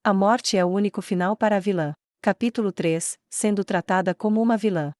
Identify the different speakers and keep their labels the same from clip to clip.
Speaker 1: A morte é o único final para a vilã. Capítulo 3, sendo tratada como uma vilã.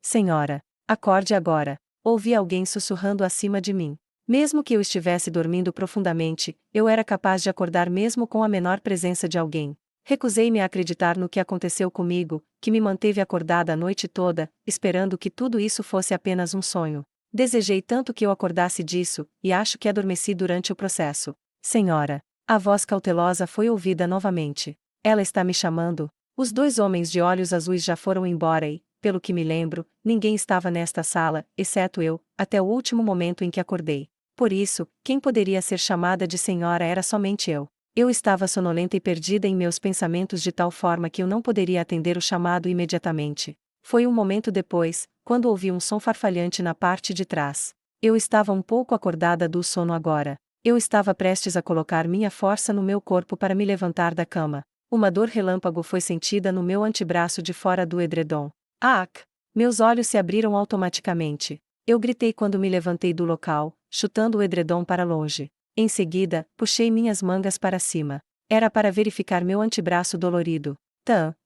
Speaker 1: Senhora, acorde agora. Ouvi alguém sussurrando acima de mim. Mesmo que eu estivesse dormindo profundamente, eu era capaz de acordar mesmo com a menor presença de alguém. Recusei-me a acreditar no que aconteceu comigo, que me manteve acordada a noite toda, esperando que tudo isso fosse apenas um sonho. Desejei tanto que eu acordasse disso, e acho que adormeci durante o processo. Senhora. A voz cautelosa foi ouvida novamente. Ela está me chamando. Os dois homens de olhos azuis já foram embora e, pelo que me lembro, ninguém estava nesta sala, exceto eu, até o último momento em que acordei. Por isso, quem poderia ser chamada de senhora era somente eu. Eu estava sonolenta e perdida em meus pensamentos de tal forma que eu não poderia atender o chamado imediatamente. Foi um momento depois, quando ouvi um som farfalhante na parte de trás. Eu estava um pouco acordada do sono agora. Eu estava prestes a colocar minha força no meu corpo para me levantar da cama. Uma dor relâmpago foi sentida no meu antebraço de fora do edredom. Ack! Meus olhos se abriram automaticamente. Eu gritei quando me levantei do local, chutando o edredom para longe. Em seguida, puxei minhas mangas para cima. Era para verificar meu antebraço dolorido.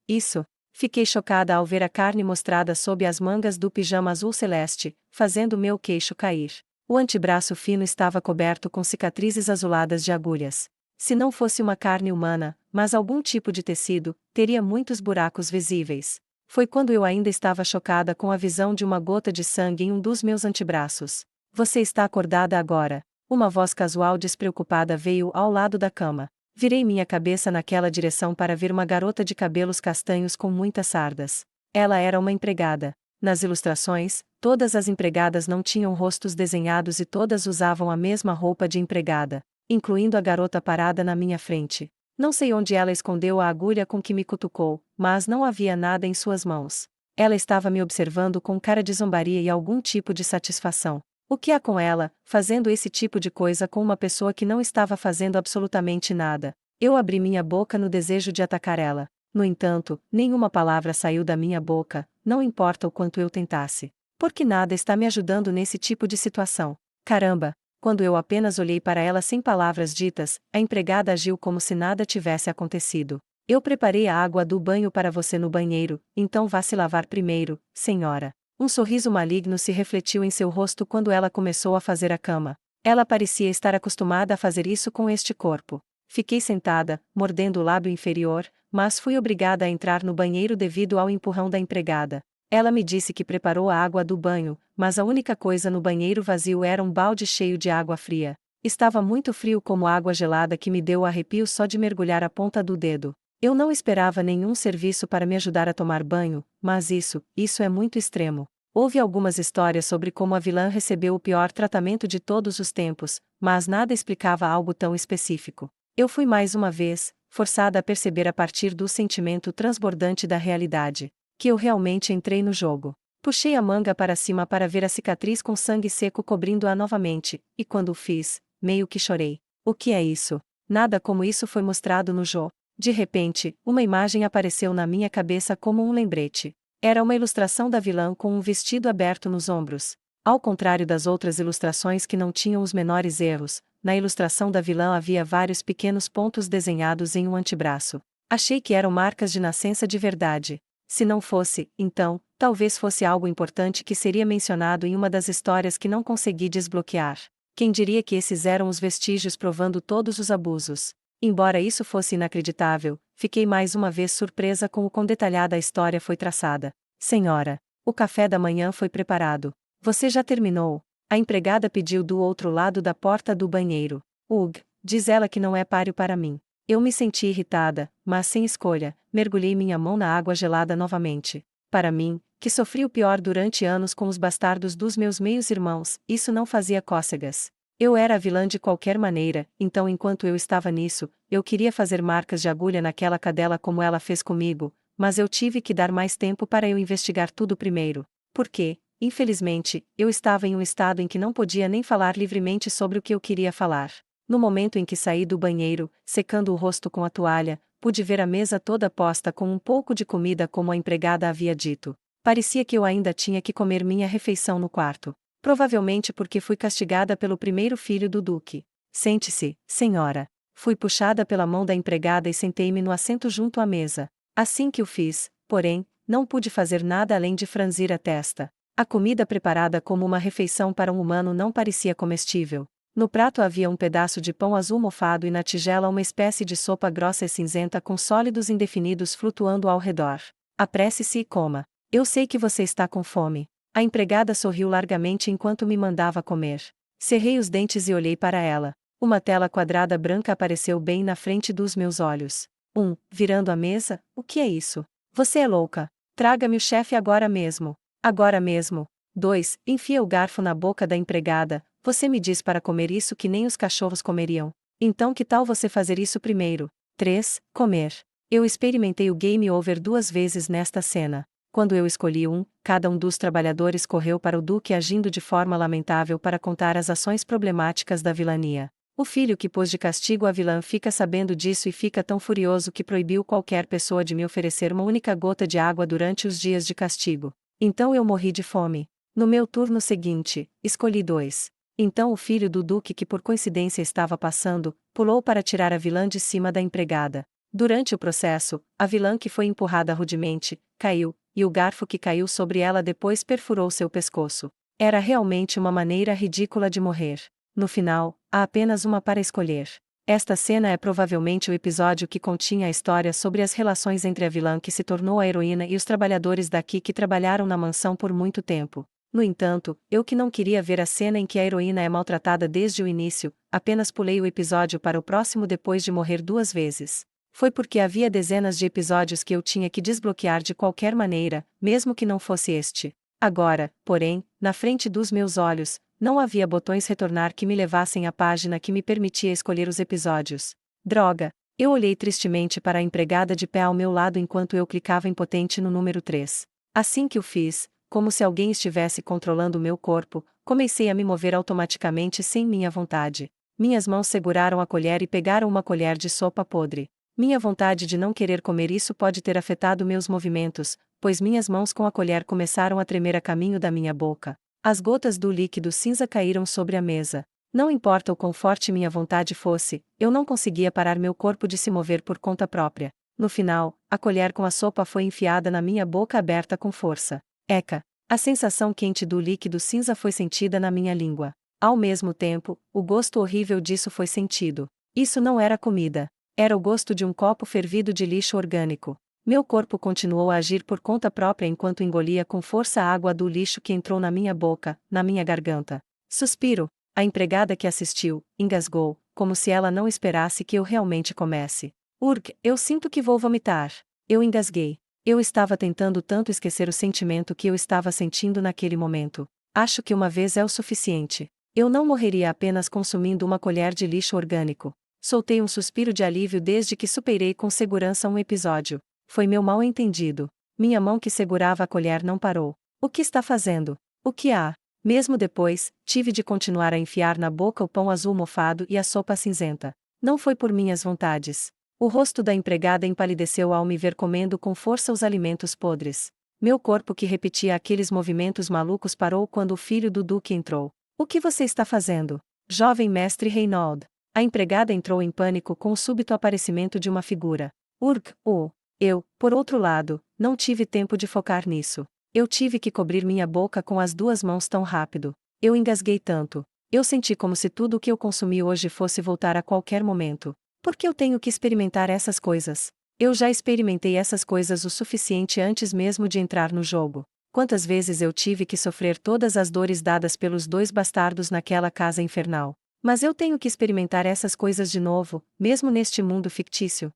Speaker 1: Isso. Fiquei chocada ao ver a carne mostrada sob as mangas do pijama azul celeste, fazendo meu queixo cair. O antebraço fino estava coberto com cicatrizes azuladas de agulhas. Se não fosse uma carne humana, mas algum tipo de tecido, teria muitos buracos visíveis. Foi quando eu ainda estava chocada com a visão de uma gota de sangue em um dos meus antebraços. Você está acordada agora. Uma voz casual despreocupada veio ao lado da cama. Virei minha cabeça naquela direção para ver uma garota de cabelos castanhos com muitas sardas. Ela era uma empregada. Nas ilustrações, todas as empregadas não tinham rostos desenhados e todas usavam a mesma roupa de empregada, incluindo a garota parada na minha frente. Não sei onde ela escondeu a agulha com que me cutucou, mas não havia nada em suas mãos. Ela estava me observando com cara de zombaria e algum tipo de satisfação. O que há com ela, fazendo esse tipo de coisa com uma pessoa que não estava fazendo absolutamente nada? Eu abri minha boca no desejo de atacar ela. No entanto, nenhuma palavra saiu da minha boca, não importa o quanto eu tentasse. Porque nada está me ajudando nesse tipo de situação. Caramba! Quando eu apenas olhei para ela sem palavras ditas, a empregada agiu como se nada tivesse acontecido. Eu preparei a água do banho para você no banheiro, então vá se lavar primeiro, senhora. Um sorriso maligno se refletiu em seu rosto quando ela começou a fazer a cama. Ela parecia estar acostumada a fazer isso com este corpo. Fiquei sentada, mordendo o lábio inferior, mas fui obrigada a entrar no banheiro devido ao empurrão da empregada. Ela me disse que preparou a água do banho, mas a única coisa no banheiro vazio era um balde cheio de água fria. Estava muito frio como água gelada que me deu arrepio só de mergulhar a ponta do dedo. Eu não esperava nenhum serviço para me ajudar a tomar banho, mas isso é muito extremo. Houve algumas histórias sobre como a vilã recebeu o pior tratamento de todos os tempos, mas nada explicava algo tão específico. Eu fui mais uma vez, forçada a perceber a partir do sentimento transbordante da realidade, que eu realmente entrei no jogo. Puxei a manga para cima para ver a cicatriz com sangue seco cobrindo-a novamente, e quando o fiz, meio que chorei. O que é isso? Nada como isso foi mostrado no jogo. De repente, uma imagem apareceu na minha cabeça como um lembrete. Era uma ilustração da vilã com um vestido aberto nos ombros. Ao contrário das outras ilustrações que não tinham os menores erros, na ilustração da vilã havia vários pequenos pontos desenhados em um antebraço. Achei que eram marcas de nascença de verdade. Se não fosse, então, talvez fosse algo importante que seria mencionado em uma das histórias que não consegui desbloquear. Quem diria que esses eram os vestígios provando todos os abusos? Embora isso fosse inacreditável, fiquei mais uma vez surpresa com o quão detalhada a história foi traçada. Senhora, o café da manhã foi preparado. Você já terminou? A empregada pediu do outro lado da porta do banheiro. Diz ela que não é páreo para mim. Eu me senti irritada, mas sem escolha, mergulhei minha mão na água gelada novamente. Para mim, que sofri o pior durante anos com os bastardos dos meus meios-irmãos, isso não fazia cócegas. Eu era a vilã de qualquer maneira, então enquanto eu estava nisso, eu queria fazer marcas de agulha naquela cadela como ela fez comigo, mas eu tive que dar mais tempo para eu investigar tudo primeiro. Porque, infelizmente, eu estava em um estado em que não podia nem falar livremente sobre o que eu queria falar. No momento em que saí do banheiro, secando o rosto com a toalha, pude ver a mesa toda posta com um pouco de comida como a empregada havia dito. Parecia que eu ainda tinha que comer minha refeição no quarto. Provavelmente porque fui castigada pelo primeiro filho do Duque. Sente-se, senhora. Fui puxada pela mão da empregada e sentei-me no assento junto à mesa. Assim que o fiz, porém, não pude fazer nada além de franzir a testa. A comida preparada como uma refeição para um humano não parecia comestível. No prato havia um pedaço de pão azul mofado e na tigela uma espécie de sopa grossa e cinzenta com sólidos indefinidos flutuando ao redor. Apresse-se e coma. Eu sei que você está com fome. A empregada sorriu largamente enquanto me mandava comer. Cerrei os dentes e olhei para ela. Uma tela quadrada branca apareceu bem na frente dos meus olhos. Virando a mesa, o que é isso? Você é louca. Traga-me o chefe agora mesmo. Agora mesmo. 2. Enfia o garfo na boca da empregada. Você me diz para comer isso que nem os cachorros comeriam. Então que tal você fazer isso primeiro? 3. Comer. Eu experimentei o game over 2 vezes nesta cena. Quando eu escolhi cada um dos trabalhadores correu para o Duque agindo de forma lamentável para contar as ações problemáticas da vilania. O filho que pôs de castigo a vilã fica sabendo disso e fica tão furioso que proibiu qualquer pessoa de me oferecer uma única gota de água durante os dias de castigo. Então eu morri de fome. No meu turno seguinte, escolhi 2. Então o filho do Duque que por coincidência estava passando, pulou para tirar a vilã de cima da empregada. Durante o processo, a vilã que foi empurrada rudemente, caiu, e o garfo que caiu sobre ela depois perfurou seu pescoço. Era realmente uma maneira ridícula de morrer. No final, há apenas uma para escolher. Esta cena é provavelmente o episódio que continha a história sobre as relações entre a vilã que se tornou a heroína e os trabalhadores daqui que trabalharam na mansão por muito tempo. No entanto, eu que não queria ver a cena em que a heroína é maltratada desde o início, apenas pulei o episódio para o próximo depois de morrer 2 vezes. Foi porque havia dezenas de episódios que eu tinha que desbloquear de qualquer maneira, mesmo que não fosse este. Agora, porém, na frente dos meus olhos, não havia botões retornar que me levassem à página que me permitia escolher os episódios. Droga! Eu olhei tristemente para a empregada de pé ao meu lado enquanto eu clicava impotente no número 3. Assim que o fiz, como se alguém estivesse controlando o meu corpo, comecei a me mover automaticamente sem minha vontade. Minhas mãos seguraram a colher e pegaram uma colher de sopa podre. Minha vontade de não querer comer isso pode ter afetado meus movimentos, pois minhas mãos com a colher começaram a tremer a caminho da minha boca. As gotas do líquido cinza caíram sobre a mesa. Não importa o quão forte minha vontade fosse, eu não conseguia parar meu corpo de se mover por conta própria. No final, a colher com a sopa foi enfiada na minha boca aberta com força. Eca! A sensação quente do líquido cinza foi sentida na minha língua. Ao mesmo tempo, o gosto horrível disso foi sentido. Isso não era comida. Era o gosto de um copo fervido de lixo orgânico. Meu corpo continuou a agir por conta própria enquanto engolia com força a água do lixo que entrou na minha boca, na minha garganta. Suspiro. A empregada que assistiu, engasgou, como se ela não esperasse que eu realmente comesse. Urg, eu sinto que vou vomitar. Eu engasguei. Eu estava tentando tanto esquecer o sentimento que eu estava sentindo naquele momento. Acho que uma vez é o suficiente. Eu não morreria apenas consumindo uma colher de lixo orgânico. Soltei um suspiro de alívio desde que superei com segurança um episódio. Foi meu mal-entendido. Minha mão que segurava a colher não parou. O que está fazendo? O que há? Mesmo depois, tive de continuar a enfiar na boca o pão azul mofado e a sopa cinzenta. Não foi por minhas vontades. O rosto da empregada empalideceu ao me ver comendo com força os alimentos podres. Meu corpo que repetia aqueles movimentos malucos parou quando o filho do Duque entrou. O que você está fazendo? Jovem mestre Reynolds. A empregada entrou em pânico com o súbito aparecimento de uma figura. Urg, Eu, por outro lado, não tive tempo de focar nisso. Eu tive que cobrir minha boca com as 2 mãos tão rápido. Eu engasguei tanto. Eu senti como se tudo o que eu consumi hoje fosse voltar a qualquer momento. Por que eu tenho que experimentar essas coisas? Eu já experimentei essas coisas o suficiente antes mesmo de entrar no jogo. Quantas vezes eu tive que sofrer todas as dores dadas pelos 2 bastardos naquela casa infernal. Mas eu tenho que experimentar essas coisas de novo, mesmo neste mundo fictício.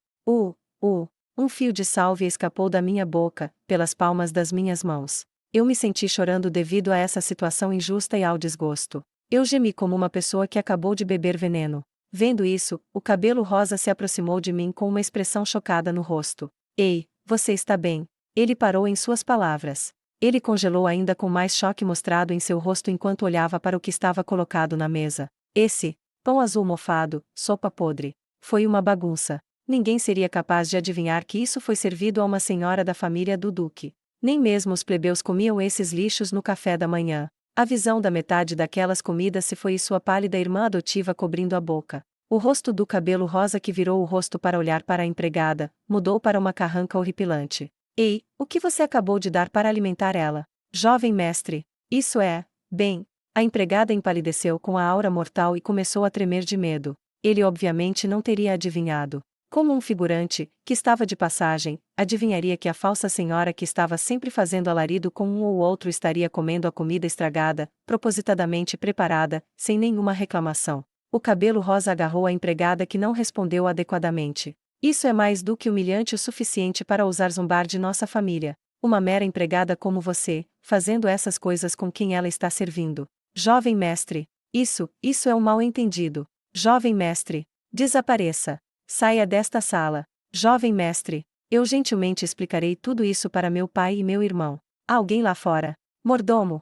Speaker 1: Um fio de sálvia escapou da minha boca, pelas palmas das minhas mãos. Eu me senti chorando devido a essa situação injusta e ao desgosto. Eu gemi como uma pessoa que acabou de beber veneno. Vendo isso, o cabelo rosa se aproximou de mim com uma expressão chocada no rosto. Ei, você está bem? Ele parou em suas palavras. Ele congelou ainda com mais choque mostrado em seu rosto enquanto olhava para o que estava colocado na mesa. Esse pão azul mofado, sopa podre. Foi uma bagunça. Ninguém seria capaz de adivinhar que isso foi servido a uma senhora da família do Duque. Nem mesmo os plebeus comiam esses lixos no café da manhã. A visão da metade daquelas comidas se foi e sua pálida irmã adotiva cobrindo a boca. O rosto do cabelo rosa que virou o rosto para olhar para a empregada, mudou para uma carranca horripilante. Ei, o que você acabou de dar para alimentar ela? Jovem mestre, isso é, bem. A empregada empalideceu com a aura mortal e começou a tremer de medo. Ele obviamente não teria adivinhado. Como um figurante, que estava de passagem, adivinharia que a falsa senhora que estava sempre fazendo alarido com um ou outro estaria comendo a comida estragada, propositadamente preparada, sem nenhuma reclamação. O cabelo rosa agarrou a empregada que não respondeu adequadamente. Isso é mais do que humilhante o suficiente para ousar zombar de nossa família. Uma mera empregada como você, fazendo essas coisas com quem ela está servindo. Jovem mestre, isso é um mal-entendido. Jovem mestre, desapareça. Saia desta sala. Jovem mestre, eu gentilmente explicarei tudo isso para meu pai e meu irmão. Há alguém lá fora. Mordomo,